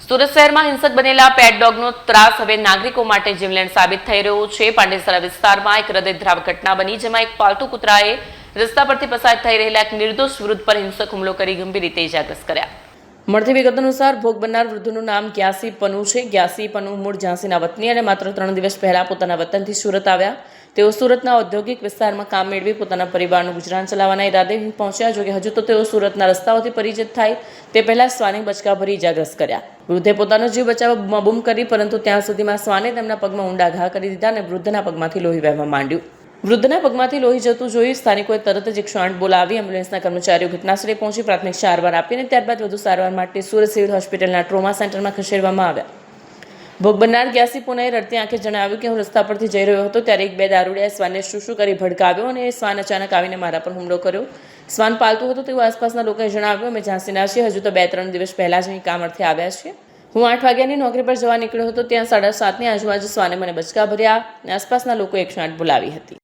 સુરત શહેરમાં હિંસક બનેલા પેટ ડોગનો ત્રાસ હવે નાગરિકો માટે જીવલેણ સાબિત થઈ રહ્યો છે। પાંડેસરા વિસ્તારમાં એક હૃદયદ્રાવક ઘટના બની, જેમાં એક પાલતુ કૂતરાએ રસ્તા પરથી પસાર થઈ રહેલા એક નિર્દોષ વૃદ્ધ પર હિંસક હુમલો કરી ગંભીર રીતે ઇજાગ્રસ્ત કર્યા। મળતી વિગત અનુસાર ભોગ બનનાર વૃદ્ધનું નામ ગ્યાસી પનુ છે। ગ્યાસી પનુ મૂળ ઝાંસીના વતની અને માત્ર 3 દિવસ પહેલા પોતાના વતનથી સુરત આવ્યા। તેઓ સુરતના ઔદ્યોગિક વિસ્તારમાં કામ મેળવી પોતાના પરિવારનું ગુજરાન ચલાવવાના ઈરાદે પહોંચ્યા। જોકે હજુ તો તેઓ સુરતના રસ્તાઓથી પરિચિત થાય તે પહેલા શ્વાને બચકા ભરી ઇજાગ્રસ્ત કર્યા। વૃદ્ધે પોતાનો જીવ બચાવવા બૂમાબૂમ કરી, પરંતુ ત્યાં સુધીમાં શ્વાને તેમના પગમાં ઊંડા ઘા કરી દીધા અને વૃદ્ધના પગમાંથી લોહી વહેવા માંડ્યું। વૃદ્ધના પગમાંથી લોહી જતું જોઈ સ્થાનિકોએ તરત જ 108 બોલાવી એમ્બ્યુલન્સના કર્મચારીઓ ઘટનાસ્થળે પહોંચી પ્રાથમિક સારવાર આપી અને ત્યારબાદ વધુ સારવાર માટે સુરત સિવિલ હોસ્પિટલના ટ્રોમા સેન્ટરમાં ખસેડવામાં આવ્યા। ભોગ બનનાર ગ્યાસી પુનાએ રડતી આંખે જણાવ્યું કે હું રસ્તા પરથી જઈ રહ્યો હતો ત્યારે એક બે દારૂડિયાએ શ્વાનને શું કરી ભડકાવ્યો અને શ્વાન અચાનક આવીને મારા પર હુમલો કર્યો। શ્વાન પાલતું હતું તેવું આસપાસના લોકોએ જણાવ્યું। અમે ઝાંસીના છીએ, હજુ તો 2-3 દિવસ પહેલા જ અહીં કામ અર્થે આવ્યા છીએ। હું 8 વાગ્યાની નોકરી પર જવા નીકળ્યો હતો, ત્યાં 7:30ની આજુબાજુ શ્વાને મને બચકા ભર્યા અને આસપાસના લોકોએ 108 બોલાવી હતી।